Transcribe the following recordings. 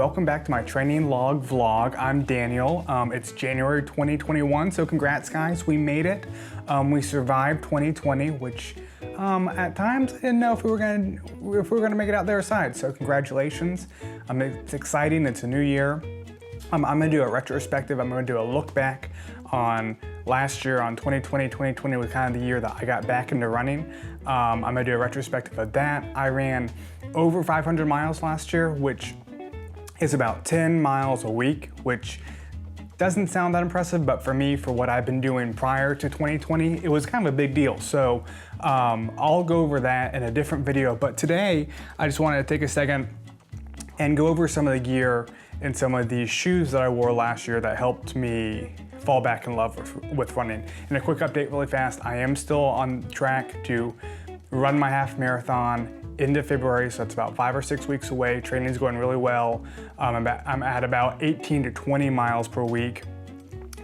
welcome back to my training log vlog. I'm Daniel. It's January 2021, so congrats guys, we made it. We survived 2020, which at times I didn't know if we were gonna make it out the other side, so congratulations. It's exciting, it's a new year. I'm gonna do a retrospective, I'm gonna do a look back on last year, on 2020. 2020 was kind of the year that I got back into running. I'm gonna do a retrospective of that. I ran over 500 miles last year, which is about 10 miles a week, which doesn't sound that impressive, but for me, for what I've been doing prior to 2020, it was kind of a big deal. So I'll go over that in a different video, but today I just wanted to take a second and go over some of the gear and some of the shoes that I wore last year that helped me fall back in love with running. And a quick update really fast, I am still on track to run my half marathon into February, so it's about 5 or 6 weeks away. Training's going really well. I'm at about 18 to 20 miles per week.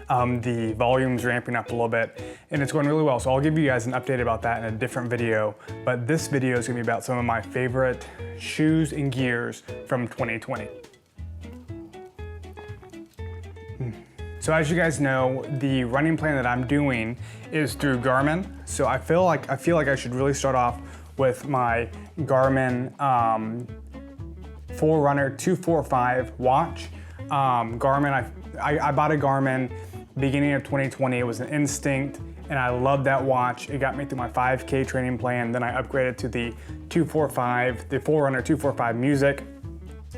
The volume's ramping up a little bit and it's going really well. So I'll give you guys an update about that in a different video. But this video is gonna be about some of my favorite shoes and gears from 2020. So as you guys know, the running plan that I'm doing is through Garmin. So I feel like I should really start off with my Garmin Forerunner 245 watch. Garmin, I bought a Garmin beginning of 2020. It was an Instinct, and I loved that watch. It got me through my 5K training plan. Then I upgraded to the 245, the Forerunner 245 Music.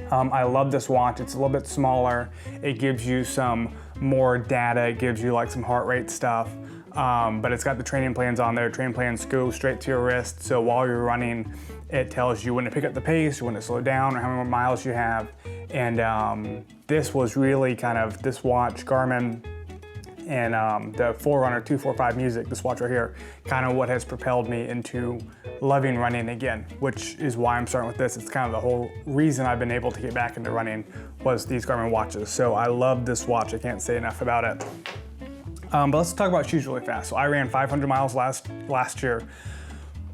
I love this watch. It's a little bit smaller. It gives you some more data. It gives you like some heart rate stuff. But it's got the training plans on there. Training plans go straight to your wrist. So while you're running, it tells you when to pick up the pace, when to slow down, or how many more miles you have. And this was really kind of, this watch, Garmin, and the Forerunner 245 Music, this watch right here, kind of what has propelled me into loving running again, which is why I'm starting with this. It's kind of the whole reason I've been able to get back into running was these Garmin watches. So I love this watch, I can't say enough about it. But let's talk about shoes really fast. So I ran 500 miles last year,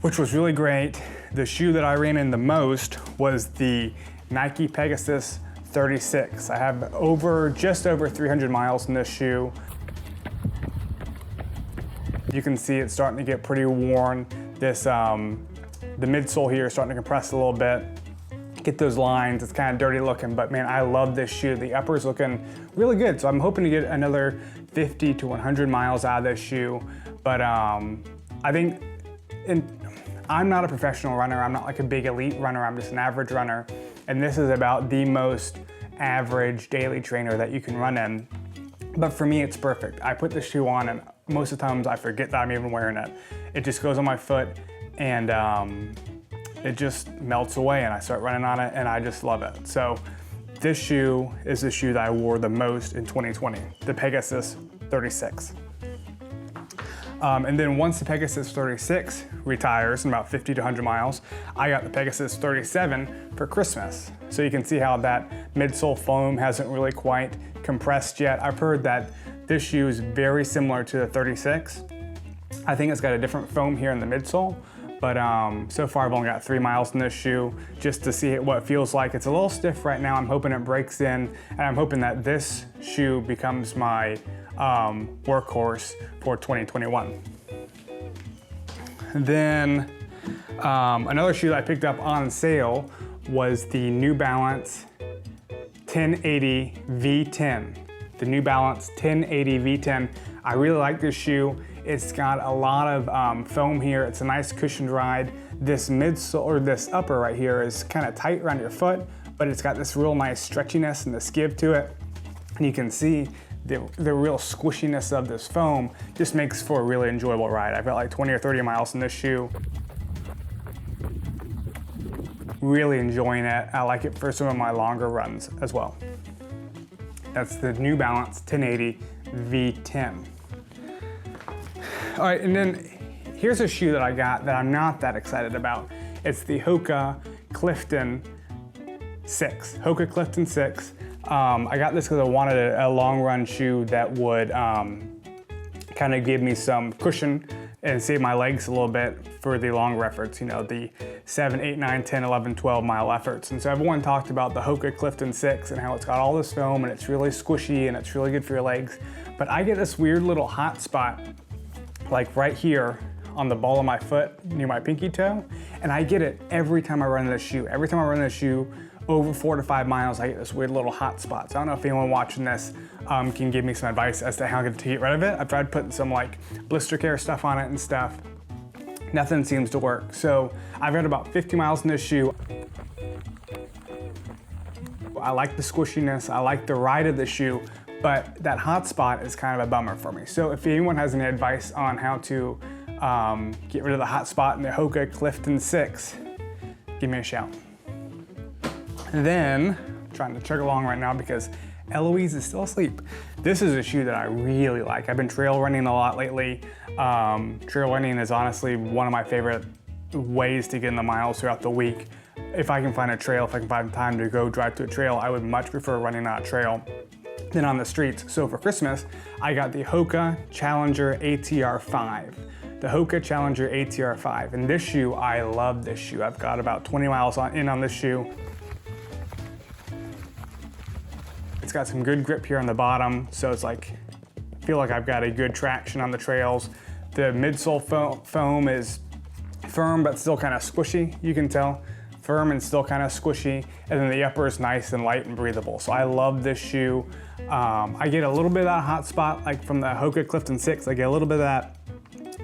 which was really great. The shoe that I ran in the most was the Nike Pegasus 36. I have just over 300 miles in this shoe. You can see it's starting to get pretty worn. This, the midsole here is starting to compress a little bit. Get those lines, it's kind of dirty looking, but man, I love this shoe. The upper's looking really good. So I'm hoping to get another 50 to 100 miles out of this shoe. But I think, I'm not a professional runner. I'm not like a big elite runner. I'm just an average runner. And this is about the most average daily trainer that you can run in. But for me, it's perfect. I put the shoe on and most of the times I forget that I'm even wearing it. It just goes on my foot and it just melts away and I start running on it and I just love it. So this shoe is the shoe that I wore the most in 2020, the Pegasus 36. And then once the Pegasus 36 retires in about 50 to 100 miles, I got the Pegasus 37 for Christmas. So you can see how that midsole foam hasn't really quite compressed yet. I've heard that this shoe is very similar to the 36. I think it's got a different foam here in the midsole, but so far I've only got 3 miles in this shoe just to see what it feels like. It's a little stiff right now. I'm hoping it breaks in, and I'm hoping that this shoe becomes my workhorse for 2021. Then another shoe that I picked up on sale was the New Balance 1080 V10. The New Balance 1080 V10. I really like this shoe. It's got a lot of foam here. It's a nice cushioned ride. This midsole, or this upper right here, is kind of tight around your foot, but it's got this real nice stretchiness and this give to it. And you can see the real squishiness of this foam just makes for a really enjoyable ride. I've got like 20 or 30 miles in this shoe. Really enjoying it. I like it for some of my longer runs as well. That's the New Balance 1080 V10. All right, and then here's a shoe that I got that I'm not that excited about. It's the Hoka Clifton 6. Hoka Clifton 6. I got this because I wanted a long run shoe that would kind of give me some cushion and save my legs a little bit for the longer efforts, you know, the 7, 8, 9, 10, 11, 12 mile efforts. And so everyone talked about the Hoka Clifton 6 and how it's got all this foam and it's really squishy and it's really good for your legs. But I get this weird little hot spot, like right here on the ball of my foot near my pinky toe. And I get it every time I run this shoe. Every time I run this shoe, over 4 to 5 miles, I get this weird little hot spot. So I don't know if anyone watching this can give me some advice as to how to get rid of it. I've tried putting some like blister care stuff on it and stuff. Nothing seems to work. So I've got about 50 miles in this shoe. I like the squishiness, I like the ride of the shoe, but that hot spot is kind of a bummer for me. So if anyone has any advice on how to get rid of the hot spot in the Hoka Clifton 6, give me a shout. And then, I'm trying to chug along right now because Eloise is still asleep. This is a shoe that I really like. I've been trail running a lot lately. Trail running is honestly one of my favorite ways to get in the miles throughout the week. If I can find a trail, if I can find time to go drive to a trail, I would much prefer running on a trail than on the streets. So for Christmas, I got the Hoka Challenger ATR 5. The Hoka Challenger ATR 5. And this shoe, I love this shoe. I've got about 20 miles in on this shoe. It's got some good grip here on the bottom, so it's like, I feel like I've got a good traction on the trails. The midsole foam is firm, but still kind of squishy, you can tell. Firm and still kind of squishy, and then the upper is nice and light and breathable. So I love this shoe. I get a little bit of that hot spot, like from the Hoka Clifton 6, I get a little bit of that,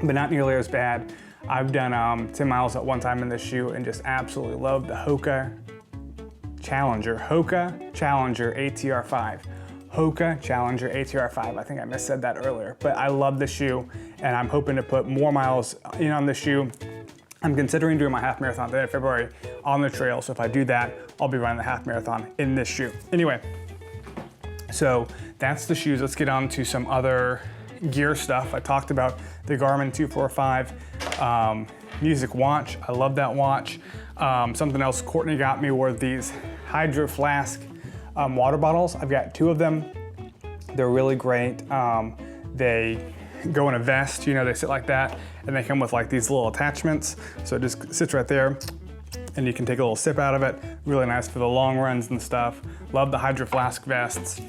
but not nearly as bad. I've done 10 miles at one time in this shoe and just absolutely love the Hoka Challenger ATR 5. Hoka Challenger ATR 5. I think I missaid that earlier, but I love this shoe and I'm hoping to put more miles in on this shoe. I'm considering doing my half marathon at the end of February on the trail, so if I do that, I'll be running the half marathon in this shoe. Anyway, so that's the shoes. Let's get on to some other gear stuff. I talked about the Garmin 245 Music watch. I love that watch. Something else Courtney got me were these Hydro Flask water bottles. I've got 2 of them. They're really great. They go in a vest, you know, they sit like that, and they come with like these little attachments. So it just sits right there, and you can take a little sip out of it. Really nice for the long runs and stuff. Love the Hydro Flask vests.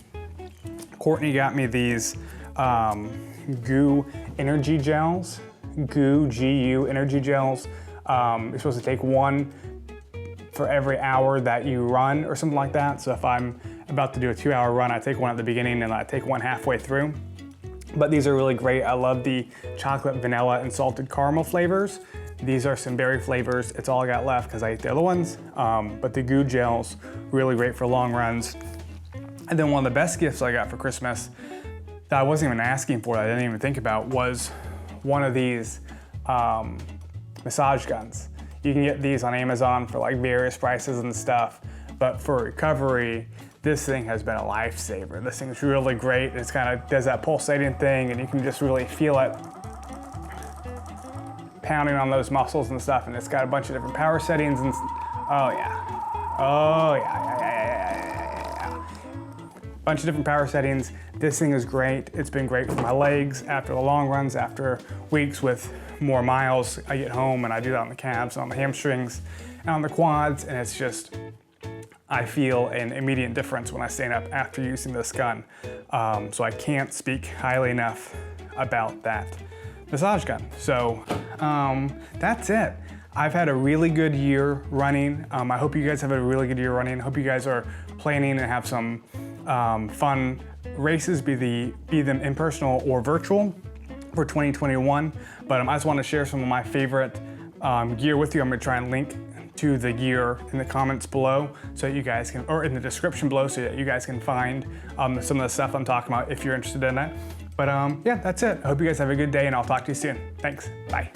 Courtney got me these GU energy gels. GU energy gels. You're supposed to take 1 for every hour that you run or something like that. So if I'm about to do a 2-hour run, I take 1 at the beginning and I take 1 halfway through. But these are really great. I love the chocolate, vanilla, and salted caramel flavors. These are some berry flavors. It's all I got left because I ate the other ones. But the GU gels, really great for long runs. And then one of the best gifts I got for Christmas that I wasn't even asking for, that I didn't even think about, was one of these massage guns. You can get these on Amazon for like various prices and stuff, but for recovery, this thing has been a lifesaver. This thing's really great. It's kind of does that pulsating thing, and you can just really feel it pounding on those muscles and stuff, and it's got a bunch of different power settings and bunch of different power settings. This thing is great. It's been great for my legs after the long runs, after weeks with more miles. I get home and I do that on the calves, on the hamstrings, and on the quads, and it's just, I feel an immediate difference when I stand up after using this gun. So I can't speak highly enough about that massage gun. So that's it. I've had a really good year running. I hope you guys have a really good year running. I hope you guys are planning and have some fun races, be them in person or virtual, for 2021. But I just want to share some of my favorite gear with you. I'm going to try and link to the gear in the comments below so that you guys can, or in the description below, so that you guys can find some of the stuff I'm talking about if you're interested in that. But yeah, that's it. I hope you guys have a good day, and I'll talk to you soon. Thanks. Bye.